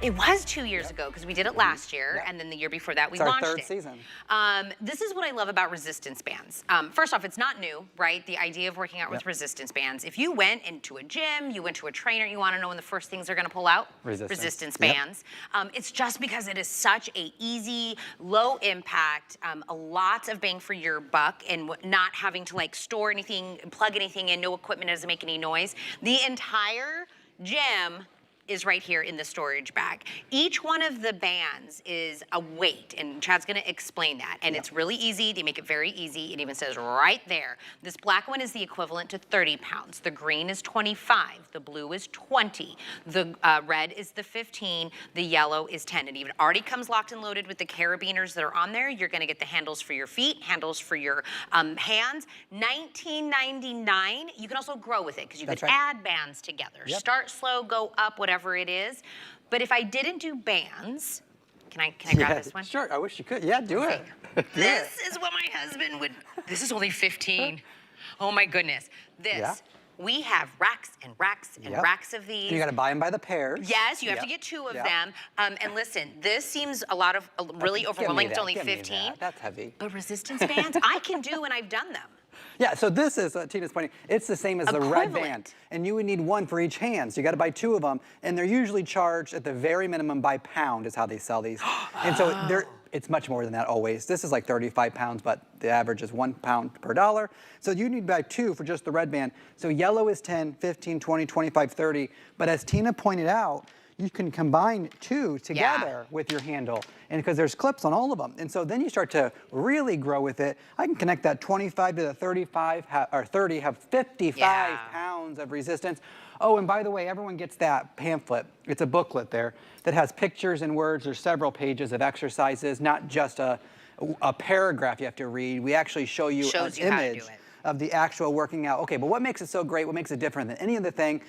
It was 2 years ago because we did it last year, and then the year before that we launched it. It's our third season. This is what I love about resistance bands. First off, it's not new, right? The idea of working out with resistance bands. If you went into a gym, you went to a trainer, you want to know when the first things are going to pull out? Resistance bands. It's just because it is such a easy, low impact, a lot of bang for your buck, and not having to like store anything, plug anything in, no equipment doesn't make any noise. The entire gym is right here in the storage bag. Each one of the bands is a weight, and Chad's gonna explain that. And it's really easy, they make it very easy. It even says right there. This black one is the equivalent to 30 pounds. The green is 25, the blue is 20, the red is the 15, the yellow is 10. And even already comes locked and loaded with the carabiners that are on there. You're gonna get the handles for your feet, handles for your hands. $19.99. You can also grow with it, because you can add bands together. Start slow, go up, whatever it is. But if I didn't do bands, can I grab this one? Sure, I wish you could. Yeah, do it. This is what my husband would, this is only 15. Oh my goodness. This, we have racks and racks and racks of these. You gotta buy them by the pairs. Yes, you have to get 2 of them. And listen, this seems a lot of, really overwhelming. It's only 15. That's heavy. But resistance bands, I can do, and I've done them. Yeah, so this is, Tina's pointing, it's the same as the red band. And you would need 1 for each hand, so you gotta buy 2 of them. And they're usually charged at the very minimum by pound is how they sell these. And so it's much more than that always. This is like 35 pounds, but the average is 1 pound per dollar. So you need to buy 2 for just the red band. So yellow is 10, 15, 20, 25, 30. But as Tina pointed out, you can combine 2 together with your handle, and because there's clips on all of them. And so then you start to really grow with it. I can connect that 25 to the 35, or 30, have 55 pounds of resistance. Oh, and by the way, everyone gets that pamphlet. It's a booklet there that has pictures and words. There's several pages of exercises, not just a paragraph you have to read. We actually show you an image of the actual working out. Okay, but what makes it so great, what makes it different than any other thing?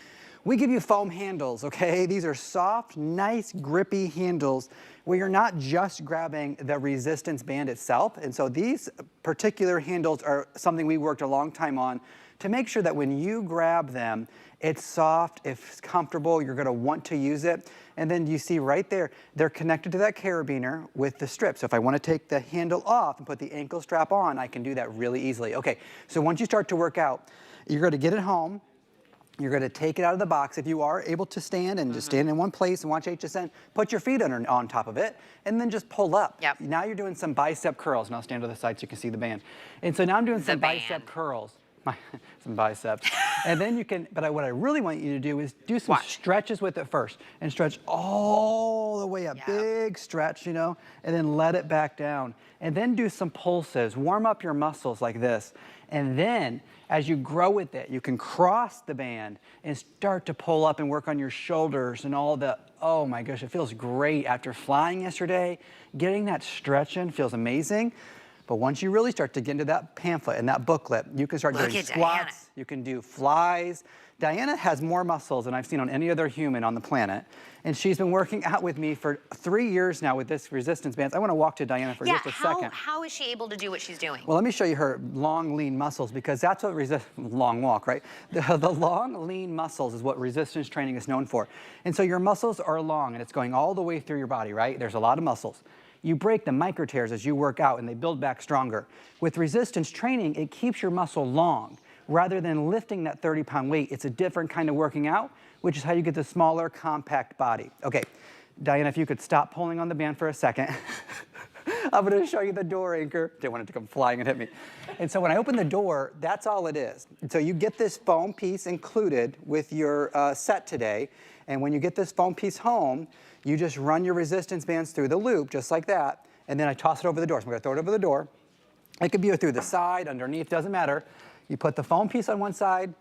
We give you foam handles, okay? These are soft, nice, grippy handles where you're not just grabbing the resistance band itself. And so these particular handles are something we worked a long time on to make sure that when you grab them, it's soft, it's comfortable, you're gonna want to use it. And then you see right there, they're connected to that carabiner with the strip. So if I wanna take the handle off and put the ankle strap on, I can do that really easily. Okay, so once you start to work out, you're gonna get it home. You're gonna take it out of the box. If you are able to stand and just stand in one place and watch HSN, put your feet on top of it, and then just pull up. Now you're doing some bicep curls. Now stand to the side so you can see the band. And so now I'm doing some bicep curls. Some biceps. And then you can, but what I really want you to do is do some stretches with it first, and stretch all the way up. Big stretch, you know, and then let it back down. And then do some pulses. Warm up your muscles like this. And then, as you grow with it, you can cross the band and start to pull up and work on your shoulders and all the, oh my gosh, it feels great. After flying yesterday, getting that stretch in feels amazing. But once you really start to get into that pamphlet and that booklet, you can start doing squats, you can do flies. Diana has more muscles than I've seen on any other human on the planet. And she's been working out with me for 3 years now with this resistance bands. I want to walk to Diana for just a second. How is she able to do what she's doing? Well, let me show you her long, lean muscles, because that's what long walk, right? The long, lean muscles is what resistance training is known for. And so your muscles are long, and it's going all the way through your body, right? There's a lot of muscles. You break the micro tears as you work out, and they build back stronger. With resistance training, it keeps your muscle long. Rather than lifting that 30-pound weight, it's a different kind of working out, which is how you get the smaller, compact body. Okay, Diana, if you could stop pulling on the band for a second. I'm gonna show you the door anchor. Didn't want it to come flying and hit me. And so when I open the door, that's all it is. And so you get this foam piece included with your set today. And when you get this foam piece home, you just run your resistance bands through the loop, just like that. And then I toss it over the door. So I'm gonna throw it over the door. It could be through the side, underneath, doesn't matter. You put the foam piece on one side,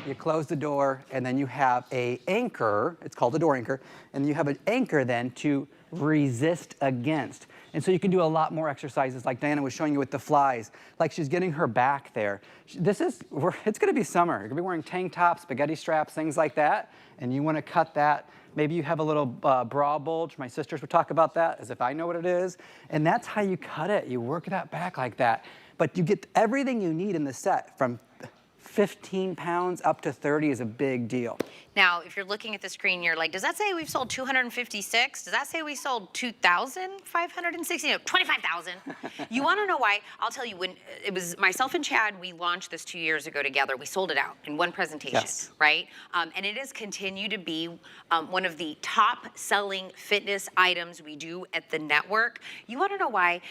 you close the door, and then you have an anchor. It's called a door anchor. And you have an anchor then to resist against. And so you can do a lot more exercises like Diana was showing you with the flies, like she's getting her back there. It's gonna be summer. You're gonna be wearing tank tops, spaghetti straps, things like that, and you wanna cut that. Maybe you have a little bra bulge. My sisters would talk about that as if I know what it is. And that's how you cut it. You work that back like that. But you get everything you need in the set, from 15 pounds up to 30 is a big deal. Now, if you're looking at the screen, you're like, does that say we've sold 256? Does that say we sold 2,560? No, 25,000. You want to know why? I'll tell you, when it was myself and Chad, we launched this 2 years ago together. We sold it out in one presentation, right? And it has continued to be one of the top selling fitness items we do at the network. You want to know why?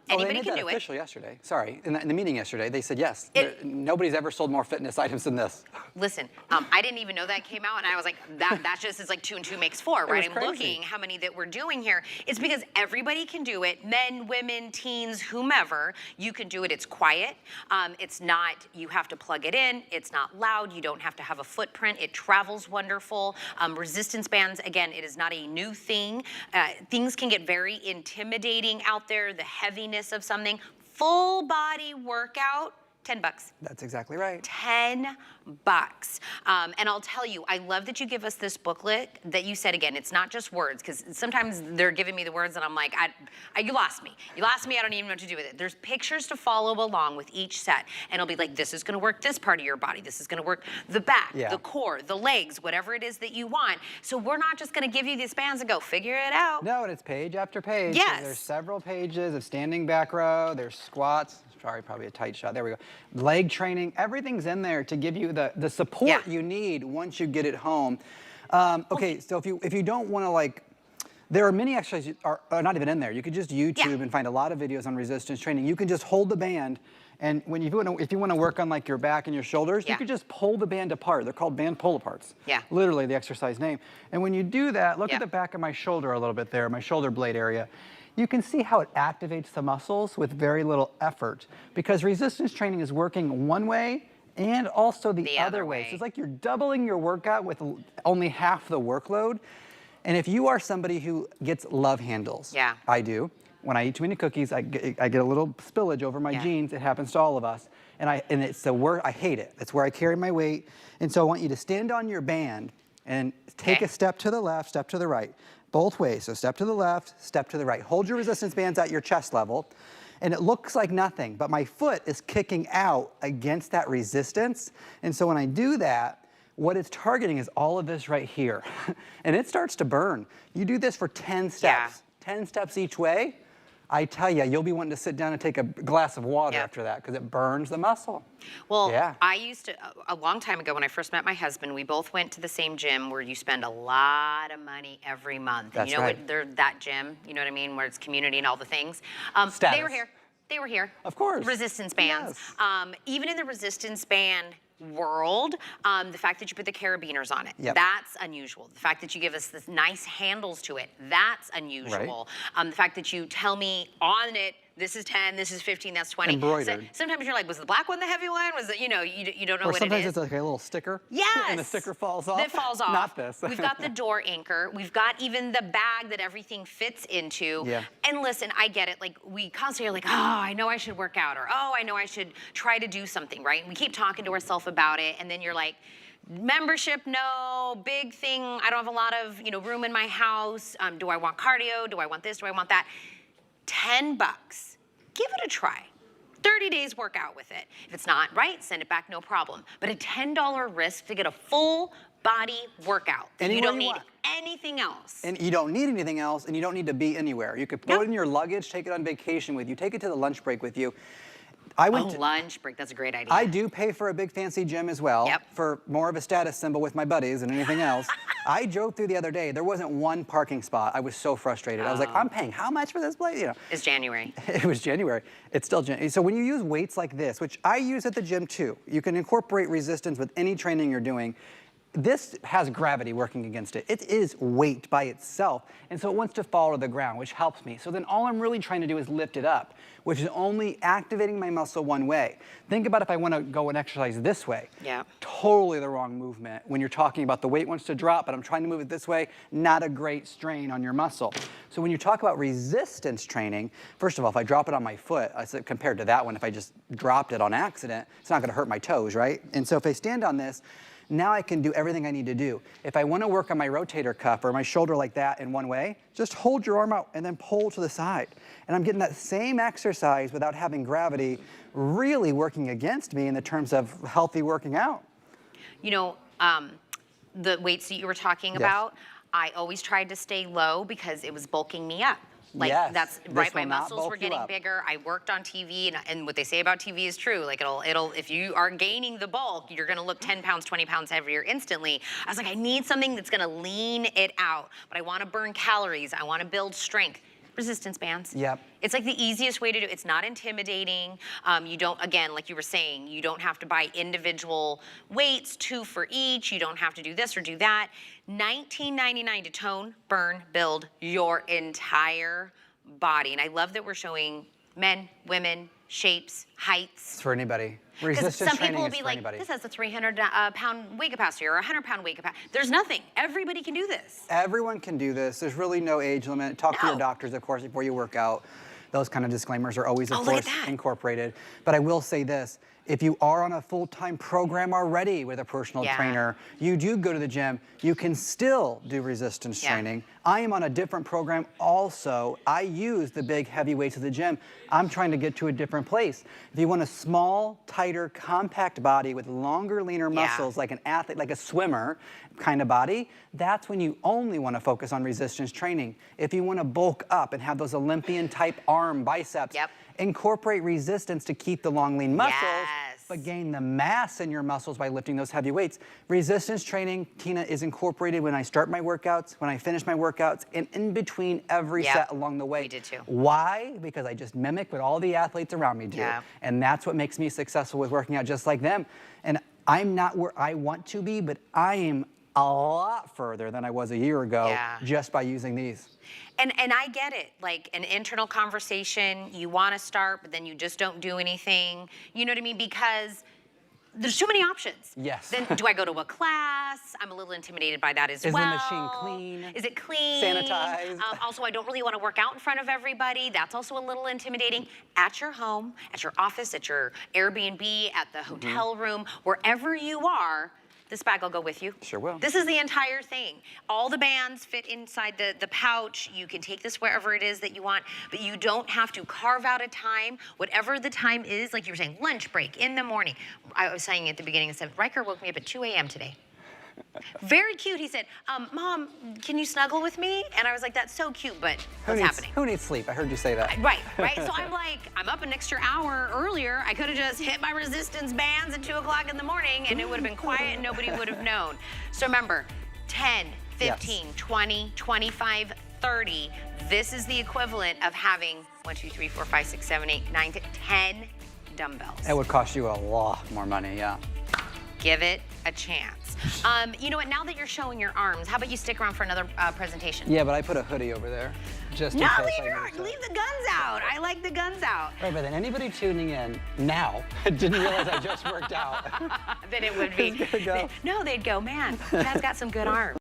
Anybody can do it. Official yesterday. Sorry, in the meeting yesterday, they said yes. Nobody's ever sold more fitness items than this. Listen, I didn't even know that came out, and I was like, that just is like 2 and 2 makes 4, right? I'm crazy. looking how many that we're doing here. It's because everybody can do it, men, women, teens, whomever. You can do it. It's quiet. It's not, you have to plug it in. It's not loud. You don't have to have a footprint. It travels wonderful. Resistance bands, again, it is not a new thing. Things can get very intimidating out there, the heaviness of something. Full body workout, $10. That's exactly right. $10. And I'll tell you, I love that you give us this booklet that you said, again, it's not just words, because sometimes they're giving me the words and I'm like, you lost me. You lost me, I don't even know what to do with it. There's pictures to follow along with each set. And it'll be like, this is gonna work this part of your body. This is gonna work the back, the core, the legs, whatever it is that you want. So we're not just gonna give you these bands and go, figure it out. No, and it's page after page. Yes. So there's several pages of standing back row, there's squats. Sorry, probably a tight shot. There we go. Leg training, everything's in there to give you the support you need once you get it home. Okay, so if you don't want to, like, there are many exercises are not even in there. You could just YouTube and find a lot of videos on resistance training. You can just hold the band, and if you want to work on like your back and your shoulders, you could just pull the band apart. They're called band pull-aparts. Literally the exercise name. And when you do that, look at the back of my shoulder a little bit there, my shoulder blade area. You can see how it activates the muscles with very little effort, because resistance training is working one way and also the other way. So it's like you're doubling your workout with only half the workload. And if you are somebody who gets love handles, I do. When I eat too many cookies, I get a little spillage over my jeans. It happens to all of us. And it's the work, I hate it. It's where I carry my weight. And so I want you to stand on your band and take a step to the left, step to the right. Both ways, so step to the left, step to the right. Hold your resistance bands at your chest level, and it looks like nothing, but my foot is kicking out against that resistance. And so when I do that, what it's targeting is all of this right here. And it starts to burn. You do this for 10 steps, 10 steps each way. I tell you, you'll be wanting to sit down and take a glass of water after that, because it burns the muscle. Well, I used to, a long time ago when I first met my husband, we both went to the same gym where you spend a lot of money every month. That's you know right. what, they're that gym, you know what I mean, where it's community and all the things. Status. They were here. They were here. Of course. Resistance bands. Even in the resistance band world, the fact that you put the carabiners on it, that's unusual. The fact that you give us this nice handles to it, that's unusual. The fact that you tell me on it, this is 10, this is 15, that's 20. Embroidered. So, sometimes you're like, was the black one the heavy one? Was it, you know, you don't know what it is. Or sometimes it's like a little sticker. Yes. And the sticker falls off. It falls off. Not this. We've got the door anchor. We've got even the bag that everything fits into. And listen, I get it. Like, we constantly are like, oh, I know I should work out, or oh, I know I should try to do something, right? And we keep talking to ourselves about it, and then you're like, membership, no. Big thing, I don't have a lot of, room in my house. Do I want cardio? Do I want this? Do I want that? $10. Give it a try. 30 days, work out with it. If it's not right, send it back, no problem. But a $10 risk to get a full body workout. You don't need anything else. And you don't need anything else, and you don't need to be anywhere. You could put it in your luggage, take it on vacation with you, take it to the lunch break with you. Lunch break, that's a great idea. I do pay for a big fancy gym as well, for more of a status symbol with my buddies than anything else. I drove through the other day, there wasn't one parking spot. I was so frustrated. I was like, I'm paying how much for this place? It's January. It was January. It's still January. So when you use weights like this, which I use at the gym too, you can incorporate resistance with any training you're doing. This has gravity working against it. It is weight by itself, and so it wants to fall to the ground, which helps me. So then all I'm really trying to do is lift it up, which is only activating my muscle one way. Think about if I want to go and exercise this way. Totally the wrong movement. When you're talking about the weight wants to drop, but I'm trying to move it this way, not a great strain on your muscle. So when you talk about resistance training, first of all, if I drop it on my foot, I said compared to that one, if I just dropped it on accident, it's not going to hurt my toes, right? And so if I stand on this, Now I can do everything I need to do. If I want to work on my rotator cuff or my shoulder like that in one way, just hold your arm out and then pull to the side. And I'm getting that same exercise without having gravity really working against me in the terms of healthy working out. You know, the weights that you were talking about, I always tried to stay low because it was bulking me up. Like that's right. My muscles were getting bigger. I worked on TV, and what they say about TV is true. Like it'll if you are gaining the bulk, you're gonna look 10 pounds, 20 pounds heavier instantly. I was like, I need something that's gonna lean it out, but I want to burn calories. I want to build strength. Resistance bands. Yep. It's like the easiest way to do it. It's not intimidating. You don't, again, like you were saying, you don't have to buy individual weights, 2 for each. You don't have to do this or do that. $19.99 to tone, burn, build your entire body. And I love that we're showing men, women, shapes, heights. It's for anybody. Because Resistance some people training will is be for like, anybody. this has a 300-pound weight capacity or a 100-pound weight capacity. There's nothing. Everybody can do this. Everyone can do this. There's really no age limit. Talk to your doctors, of course, before you work out. Those kind of disclaimers are always, of course, incorporated. But I will say this. If you are on a full-time program already with a personal trainer, you do go to the gym, you can still do resistance training. I am on a different program also. I use the big heavy weights at the gym. I'm trying to get to a different place. If you want a small, tighter, compact body with longer, leaner muscles, like an athlete, like a swimmer kind of body, that's when you only want to focus on resistance training. If you want to bulk up and have those Olympian-type arm biceps, incorporate resistance to keep the long, lean muscles, but gain the mass in your muscles by lifting those heavy weights. Resistance training, Tina, is incorporated when I start my workouts, when I finish my workouts, and in between every set along the way. We did too. Why? Because I just mimic what all the athletes around me do. And that's what makes me successful with working out just like them. And I'm not where I want to be, but I am a lot further than I was a year ago just by using these. And I get it, like an internal conversation, you want to start, but then you just don't do anything. You know what I mean? Because there's too many options. Yes. Then do I go to a class? I'm a little intimidated by that as well. Is the machine clean? Is it clean? Sanitized? Also, I don't really want to work out in front of everybody. That's also a little intimidating. At your home, at your office, at your Airbnb, at the hotel room, wherever you are, this bag will go with you. Sure will. This is the entire thing. All the bands fit inside the pouch. You can take this wherever it is that you want, but you don't have to carve out a time, whatever the time is, like you were saying, lunch break, in the morning. I was saying at the beginning, I said, Riker woke me up at 2 a.m. today. Very cute. He said, Mom, can you snuggle with me? And I was like, that's so cute, but what's happening? Who needs sleep? I heard you say that. Right. So I'm like, I'm up an extra hour earlier. I could have just hit my resistance bands at 2 o'clock in the morning and it would have been quiet and nobody would have known. So remember, 10, 15, 20, 25, 30. This is the equivalent of having 1, 2, 3, 4, 5, 6, 7, 8, 9, 10 dumbbells. It would cost you a lot more money, Give it a chance. You know what, now that you're showing your arms, how about you stick around for another presentation? Yeah, but I put a hoodie over there. Just in case leave the guns out. I like the guns out. Right, but then anybody tuning in now didn't realize I just worked out. Then it would be. Go. No, they'd go, man, Chad's got some good arms.